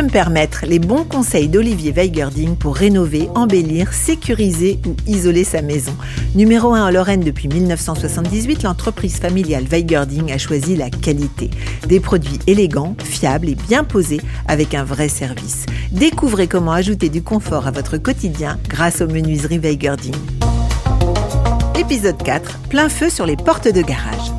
me permettre, les bons conseils d'Olivier Weigerding pour rénover, embellir, sécuriser ou isoler sa maison. Numéro 1 en Lorraine depuis 1978, l'entreprise familiale Weigerding a choisi la qualité. Des produits élégants, fiables et bien posés avec un vrai service. Découvrez comment ajouter du confort à votre quotidien grâce aux menuiseries Weigerding. Épisode 4, plein feu sur les portes de garage.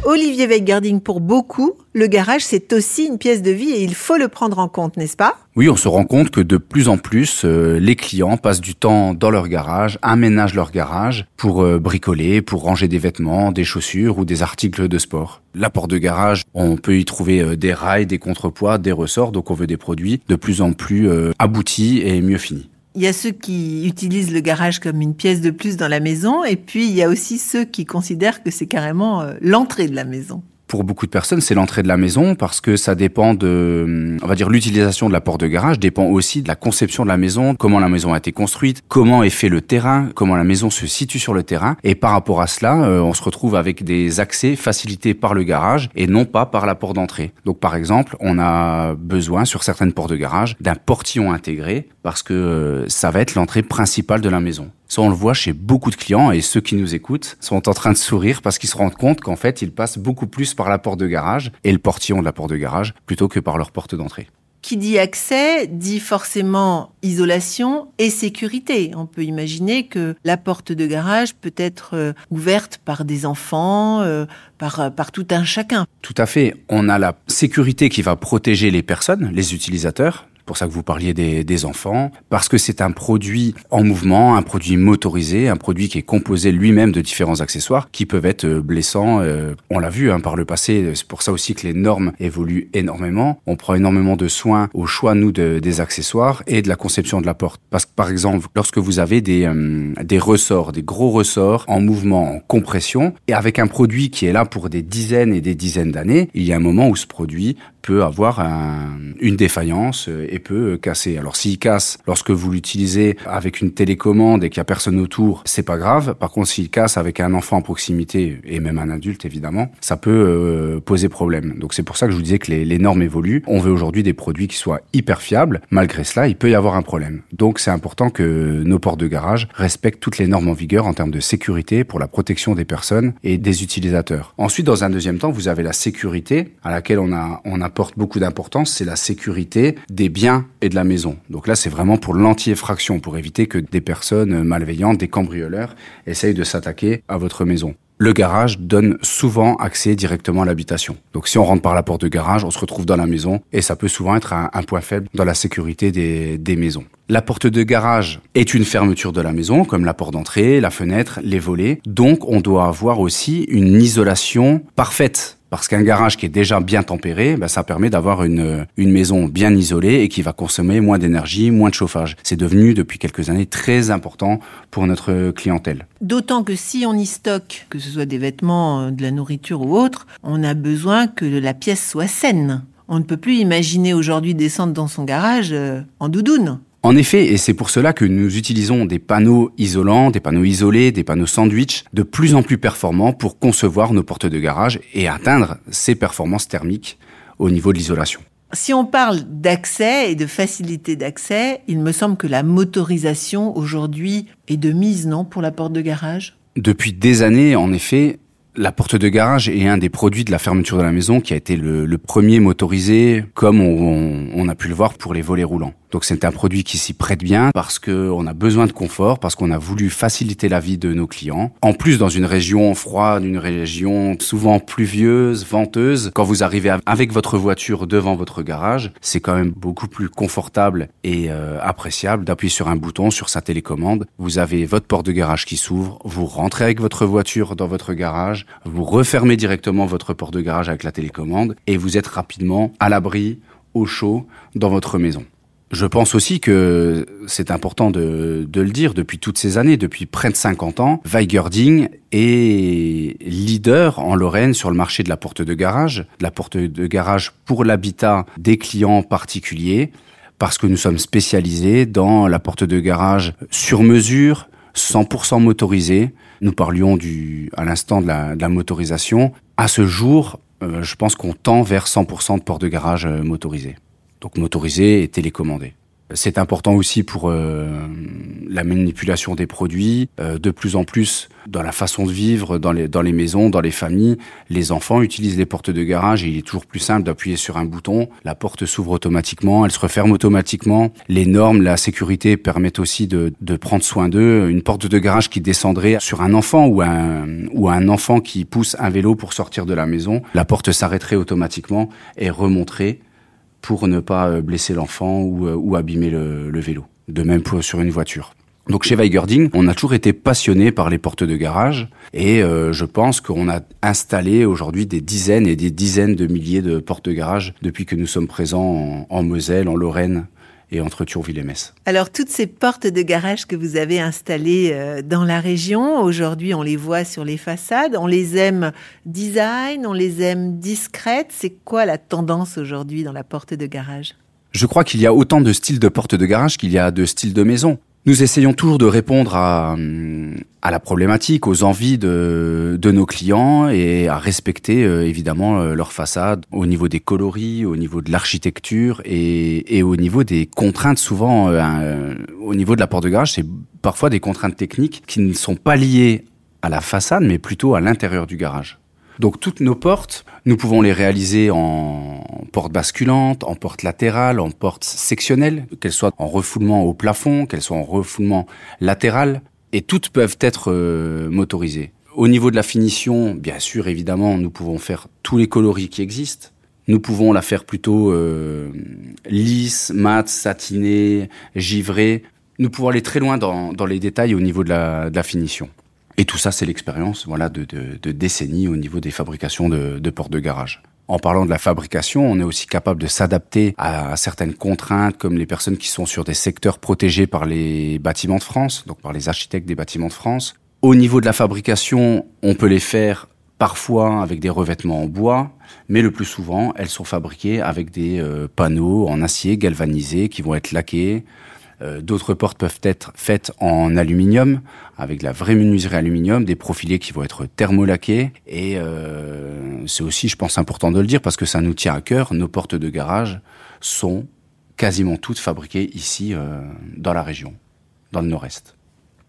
Olivier Weigerding, pour beaucoup, le garage, c'est aussi une pièce de vie et il faut le prendre en compte, n'est-ce pas ? Oui, on se rend compte que de plus en plus, les clients passent du temps dans leur garage, aménagent leur garage pour bricoler, pour ranger des vêtements, des chaussures ou des articles de sport. La porte de garage, on peut y trouver des rails, des contrepoids, des ressorts, donc on veut des produits de plus en plus aboutis et mieux finis. Il y a ceux qui utilisent le garage comme une pièce de plus dans la maison et puis il y a aussi ceux qui considèrent que c'est carrément l'entrée de la maison. Pour beaucoup de personnes, c'est l'entrée de la maison parce que ça dépend de, on va dire, l'utilisation de la porte de garage dépend aussi de la conception de la maison, comment la maison a été construite, comment est fait le terrain, comment la maison se situe sur le terrain. Et par rapport à cela, on se retrouve avec des accès facilités par le garage et non pas par la porte d'entrée. Donc par exemple, on a besoin sur certaines portes de garage d'un portillon intégré parce que ça va être l'entrée principale de la maison. Ça, on le voit chez beaucoup de clients et ceux qui nous écoutent sont en train de sourire parce qu'ils se rendent compte qu'en fait, ils passent beaucoup plus par la porte de garage et le portillon de la porte de garage plutôt que par leur porte d'entrée. Qui dit accès dit forcément isolation et sécurité. On peut imaginer que la porte de garage peut être ouverte par des enfants, par tout un chacun. Tout à fait. On a la sécurité qui va protéger les personnes, les utilisateurs. C'est pour ça que vous parliez des enfants, parce que c'est un produit en mouvement, un produit motorisé, un produit qui est composé lui-même de différents accessoires qui peuvent être blessants. On l'a vu par le passé, c'est pour ça aussi que les normes évoluent énormément. On prend énormément de soin au choix, des accessoires et de la conception de la porte. Parce que par exemple, lorsque vous avez des ressorts, des gros ressorts en mouvement, en compression, et avec un produit qui est là pour des dizaines et des dizaines d'années, il y a un moment où ce produit peut avoir une défaillance et peut casser. Alors s'il casse lorsque vous l'utilisez avec une télécommande et qu'il n'y a personne autour, c'est pas grave. Par contre, s'il casse avec un enfant à proximité et même un adulte évidemment, ça peut poser problème. Donc c'est pour ça que je vous disais que les normes évoluent. On veut aujourd'hui des produits qui soient hyper fiables. Malgré cela, il peut y avoir un problème. Donc c'est important que nos portes de garage respectent toutes les normes en vigueur en termes de sécurité pour la protection des personnes et des utilisateurs. Ensuite, dans un deuxième temps, vous avez la sécurité à laquelle on apporte beaucoup d'importance, c'est la sécurité des biens et de la maison. Donc là, c'est vraiment pour l'anti-effraction, pour éviter que des personnes malveillantes, des cambrioleurs, essayent de s'attaquer à votre maison. Le garage donne souvent accès directement à l'habitation. Donc si on rentre par la porte de garage, on se retrouve dans la maison et ça peut souvent être un point faible dans la sécurité des maisons. La porte de garage est une fermeture de la maison, comme la porte d'entrée, la fenêtre, les volets. Donc on doit avoir aussi une isolation parfaite. Parce qu'un garage qui est déjà bien tempéré, ça permet d'avoir une maison bien isolée et qui va consommer moins d'énergie, moins de chauffage. C'est devenu depuis quelques années très important pour notre clientèle. D'autant que si on y stocke, que ce soit des vêtements, de la nourriture ou autre, on a besoin que la pièce soit saine. On ne peut plus imaginer aujourd'hui descendre dans son garage en doudoune. En effet, et c'est pour cela que nous utilisons des panneaux isolants, des panneaux isolés, des panneaux sandwich de plus en plus performants pour concevoir nos portes de garage et atteindre ces performances thermiques au niveau de l'isolation. Si on parle d'accès et de facilité d'accès, il me semble que la motorisation aujourd'hui est de mise, non, pour la porte de garage ? Depuis des années, en effet, la porte de garage est un des produits de la fermeture de la maison qui a été le premier motorisé, comme on a pu le voir pour les volets roulants. Donc c'est un produit qui s'y prête bien parce qu'on a besoin de confort, parce qu'on a voulu faciliter la vie de nos clients. En plus, dans une région froide, une région souvent pluvieuse, venteuse, quand vous arrivez avec votre voiture devant votre garage, c'est quand même beaucoup plus confortable et appréciable d'appuyer sur un bouton, sur sa télécommande. Vous avez votre porte de garage qui s'ouvre, vous rentrez avec votre voiture dans votre garage, vous refermez directement votre porte de garage avec la télécommande et vous êtes rapidement à l'abri, au chaud, dans votre maison. Je pense aussi que c'est important de le dire, depuis toutes ces années, depuis près de 50 ans, Weigerding est leader en Lorraine sur le marché de la porte de garage pour l'habitat des clients particuliers, parce que nous sommes spécialisés dans la porte de garage sur mesure, 100% motorisée. Nous parlions à l'instant de la motorisation. À ce jour, je pense qu'on tend vers 100% de portes de garage motorisées. Donc motorisées et télécommandées. C'est important aussi pour la manipulation des produits. De plus en plus, dans la façon de vivre, dans les maisons, dans les familles, les enfants utilisent les portes de garage et il est toujours plus simple d'appuyer sur un bouton. La porte s'ouvre automatiquement, elle se referme automatiquement. Les normes, la sécurité permettent aussi de prendre soin d'eux. Une porte de garage qui descendrait sur un enfant ou un enfant qui pousse un vélo pour sortir de la maison, la porte s'arrêterait automatiquement et remonterait pour ne pas blesser l'enfant ou abîmer le vélo. De même sur une voiture. Donc chez Weigerding, on a toujours été passionné par les portes de garage et je pense qu'on a installé aujourd'hui des dizaines et des dizaines de milliers de portes de garage depuis que nous sommes présents en Moselle, en Lorraine et entre Thionville et Metz. Alors, toutes ces portes de garage que vous avez installées dans la région, aujourd'hui, on les voit sur les façades. On les aime design, on les aime discrètes. C'est quoi la tendance aujourd'hui dans la porte de garage ? Je crois qu'il y a autant de styles de portes de garage qu'il y a de styles de maison. Nous essayons toujours de répondre à la problématique, aux envies de nos clients et à respecter évidemment leur façade au niveau des coloris, au niveau de l'architecture et au niveau des contraintes. Souvent, au niveau de la porte de garage, c'est parfois des contraintes techniques qui ne sont pas liées à la façade, mais plutôt à l'intérieur du garage. Donc toutes nos portes, nous pouvons les réaliser en porte basculante, en porte latérale, en porte sectionnelle, qu'elles soient en refoulement au plafond, qu'elles soient en refoulement latéral, et toutes peuvent être motorisées. Au niveau de la finition, bien sûr, évidemment, nous pouvons faire tous les coloris qui existent. Nous pouvons la faire plutôt lisse, mate, satinée, givrée. Nous pouvons aller très loin dans les détails au niveau de la finition. Et tout ça, c'est l'expérience de décennies au niveau des fabrications de portes de garage. En parlant de la fabrication, on est aussi capable de s'adapter à certaines contraintes, comme les personnes qui sont sur des secteurs protégés par les bâtiments de France, donc par les architectes des bâtiments de France. Au niveau de la fabrication, on peut les faire parfois avec des revêtements en bois, mais le plus souvent, elles sont fabriquées avec des panneaux en acier galvanisé qui vont être laqués. D'autres portes peuvent être faites en aluminium, avec de la vraie menuiserie aluminium, des profilés qui vont être thermolaqués. Et c'est aussi, je pense, important de le dire parce que ça nous tient à cœur. Nos portes de garage sont quasiment toutes fabriquées ici, dans la région, dans le nord-est.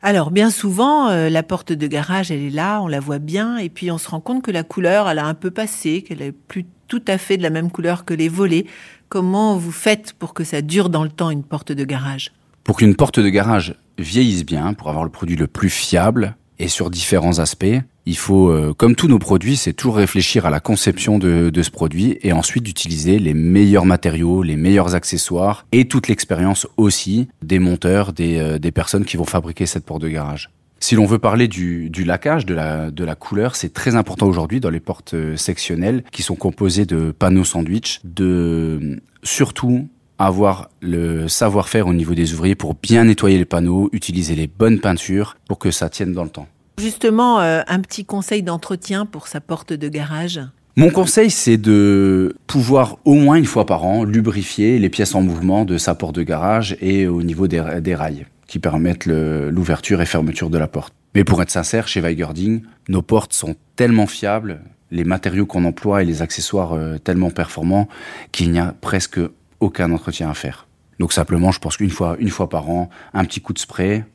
Alors, bien souvent, la porte de garage, elle est là, on la voit bien, et puis on se rend compte que la couleur, elle a un peu passé, qu'elle est plus tout à fait de la même couleur que les volets. Comment vous faites pour que ça dure dans le temps, une porte de garage ? Pour qu'une porte de garage vieillisse bien, pour avoir le produit le plus fiable et sur différents aspects, il faut, comme tous nos produits, c'est toujours réfléchir à la conception de ce produit et ensuite d'utiliser les meilleurs matériaux, les meilleurs accessoires et toute l'expérience aussi des monteurs, des personnes qui vont fabriquer cette porte de garage. Si l'on veut parler du laquage, de la couleur, c'est très important aujourd'hui dans les portes sectionnelles qui sont composées de panneaux sandwich, de surtout avoir le savoir-faire au niveau des ouvriers pour bien nettoyer les panneaux, utiliser les bonnes peintures pour que ça tienne dans le temps. Justement, un petit conseil d'entretien pour sa porte de garage ? Mon conseil, c'est de pouvoir au moins une fois par an lubrifier les pièces en mouvement de sa porte de garage et au niveau des rails qui permettent l'ouverture et fermeture de la porte. Mais pour être sincère, chez Weigerding, nos portes sont tellement fiables, les matériaux qu'on emploie et les accessoires tellement performants qu'il n'y a presque aucun entretien à faire. Donc simplement, je pense qu'une fois par an, un petit coup de spray,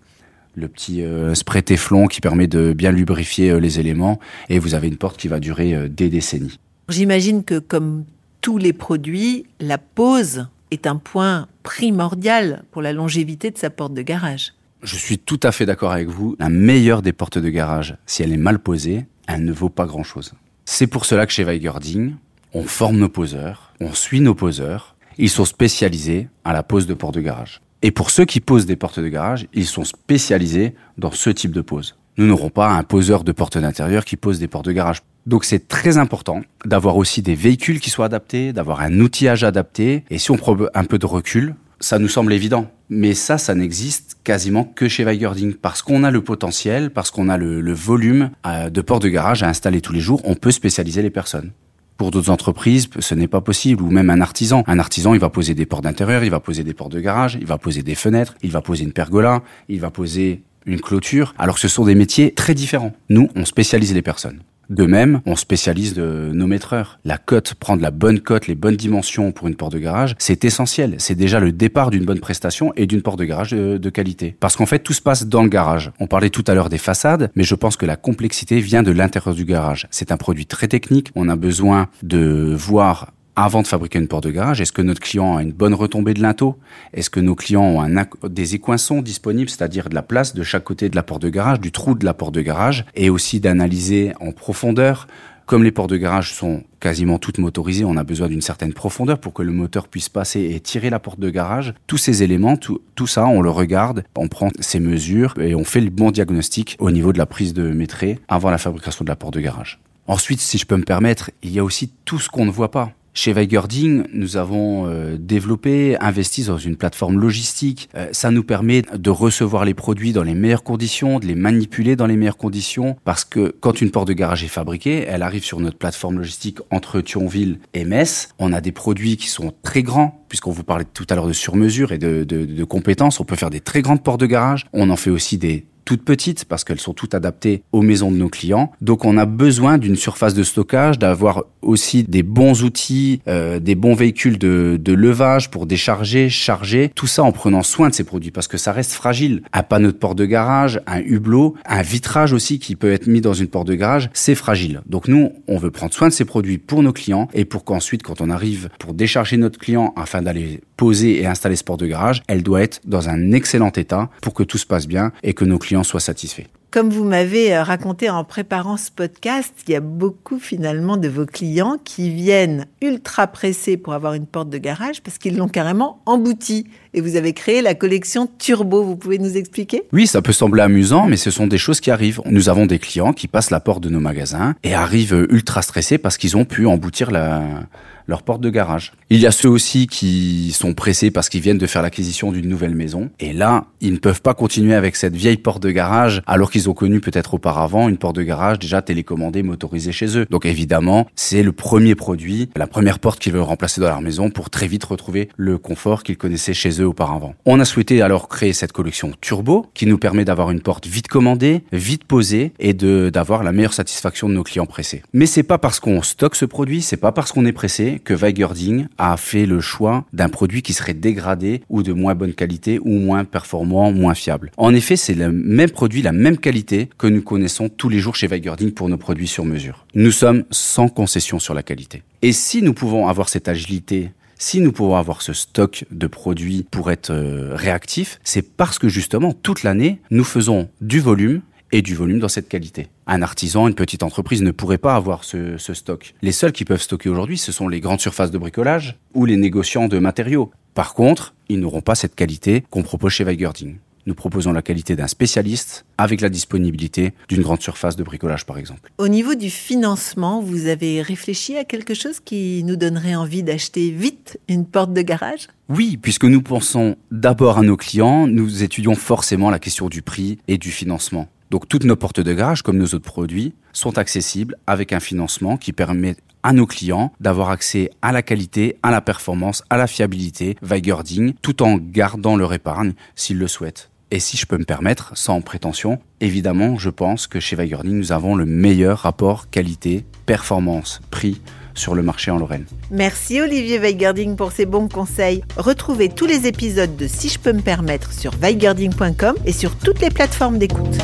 le petit spray Téflon qui permet de bien lubrifier les éléments et vous avez une porte qui va durer des décennies. J'imagine que comme tous les produits, la pose est un point primordial pour la longévité de sa porte de garage. Je suis tout à fait d'accord avec vous. La meilleure des portes de garage, si elle est mal posée, elle ne vaut pas grand-chose. C'est pour cela que chez Weigerding, on forme nos poseurs, on suit nos poseurs. Ils sont spécialisés à la pose de portes de garage. Et pour ceux qui posent des portes de garage, ils sont spécialisés dans ce type de pose. Nous n'aurons pas un poseur de portes d'intérieur qui pose des portes de garage. Donc c'est très important d'avoir aussi des véhicules qui soient adaptés, d'avoir un outillage adapté. Et si on prend un peu de recul, ça nous semble évident. Mais ça n'existe quasiment que chez Weigerding. Parce qu'on a le potentiel, parce qu'on a le volume de portes de garage à installer tous les jours, on peut spécialiser les personnes. Pour d'autres entreprises, ce n'est pas possible, ou même un artisan. Un artisan, il va poser des portes d'intérieur, il va poser des portes de garage, il va poser des fenêtres, il va poser une pergola, il va poser une clôture, alors que ce sont des métiers très différents. Nous, on spécialise les personnes. De même, on spécialise nos maîtreurs. La cote, prendre la bonne cote, les bonnes dimensions pour une porte de garage, c'est essentiel. C'est déjà le départ d'une bonne prestation et d'une porte de garage de qualité. Parce qu'en fait, tout se passe dans le garage. On parlait tout à l'heure des façades, mais je pense que la complexité vient de l'intérieur du garage. C'est un produit très technique. On a besoin de voir avant de fabriquer une porte de garage, est-ce que notre client a une bonne retombée de linteau? Est-ce que nos clients ont des écoinçons disponibles, c'est-à-dire de la place de chaque côté de la porte de garage, du trou de la porte de garage, et aussi d'analyser en profondeur. Comme les portes de garage sont quasiment toutes motorisées, on a besoin d'une certaine profondeur pour que le moteur puisse passer et tirer la porte de garage. Tous ces éléments, tout ça, on le regarde, on prend ces mesures et on fait le bon diagnostic au niveau de la prise de métrée avant la fabrication de la porte de garage. Ensuite, si je peux me permettre, il y a aussi tout ce qu'on ne voit pas. Chez Weigerding, nous avons développé, investi dans une plateforme logistique. Ça nous permet de recevoir les produits dans les meilleures conditions, de les manipuler dans les meilleures conditions. Parce que quand une porte de garage est fabriquée, elle arrive sur notre plateforme logistique entre Thionville et Metz. On a des produits qui sont très grands, puisqu'on vous parlait tout à l'heure de sur-mesure et de compétences. On peut faire des très grandes portes de garage. On en fait aussi des toutes petites parce qu'elles sont toutes adaptées aux maisons de nos clients. Donc on a besoin d'une surface de stockage, d'avoir aussi des bons outils, des bons véhicules de levage pour décharger, charger, tout ça en prenant soin de ces produits parce que ça reste fragile. Un panneau de porte de garage, un hublot, un vitrage aussi qui peut être mis dans une porte de garage, c'est fragile. Donc nous, on veut prendre soin de ces produits pour nos clients et pour qu'ensuite, quand on arrive pour décharger notre client afin d'aller poser et installer ce porte de garage, elle doit être dans un excellent état pour que tout se passe bien et que nos clients soient satisfaits. Comme vous m'avez raconté en préparant ce podcast, il y a beaucoup finalement de vos clients qui viennent ultra pressés pour avoir une porte de garage parce qu'ils l'ont carrément emboutie. Et vous avez créé la collection Turbo, vous pouvez nous expliquer ? Oui, ça peut sembler amusant, mais ce sont des choses qui arrivent. Nous avons des clients qui passent la porte de nos magasins et arrivent ultra stressés parce qu'ils ont pu emboutir leur porte de garage. Il y a ceux aussi qui sont pressés parce qu'ils viennent de faire l'acquisition d'une nouvelle maison. Et là, ils ne peuvent pas continuer avec cette vieille porte de garage alors qu'ils ont connu peut-être auparavant une porte de garage déjà télécommandée, motorisée chez eux. Donc évidemment, c'est le premier produit, la première porte qu'ils veulent remplacer dans leur maison pour très vite retrouver le confort qu'ils connaissaient chez eux auparavant. On a souhaité alors créer cette collection Turbo qui nous permet d'avoir une porte vite commandée, vite posée et d'avoir la meilleure satisfaction de nos clients pressés. Mais c'est pas parce qu'on stocke ce produit, c'est pas parce qu'on est pressé que Weigerding a fait le choix d'un produit qui serait dégradé ou de moins bonne qualité ou moins performant, moins fiable. En effet, c'est le même produit, la même qualité que nous connaissons tous les jours chez Weigerding pour nos produits sur mesure. Nous sommes sans concession sur la qualité. Et si nous pouvons avoir cette agilité, si nous pouvons avoir ce stock de produits pour être réactifs, c'est parce que justement, toute l'année, nous faisons du volume et du volume dans cette qualité. Un artisan, une petite entreprise ne pourrait pas avoir ce stock. Les seuls qui peuvent stocker aujourd'hui, ce sont les grandes surfaces de bricolage ou les négociants de matériaux. Par contre, ils n'auront pas cette qualité qu'on propose chez Weigerding. Nous proposons la qualité d'un spécialiste avec la disponibilité d'une grande surface de bricolage, par exemple. Au niveau du financement, vous avez réfléchi à quelque chose qui nous donnerait envie d'acheter vite une porte de garage ? Oui, puisque nous pensons d'abord à nos clients, nous étudions forcément la question du prix et du financement. Donc toutes nos portes de garage, comme nos autres produits, sont accessibles avec un financement qui permet à nos clients d'avoir accès à la qualité, à la performance, à la fiabilité Weigerding, tout en gardant leur épargne s'ils le souhaitent. Et si je peux me permettre, sans prétention, évidemment, je pense que chez Weigerding, nous avons le meilleur rapport qualité-performance-prix sur le marché en Lorraine. Merci Olivier Weigerding pour ces bons conseils. Retrouvez tous les épisodes de Si je peux me permettre sur weigerding.com et sur toutes les plateformes d'écoute.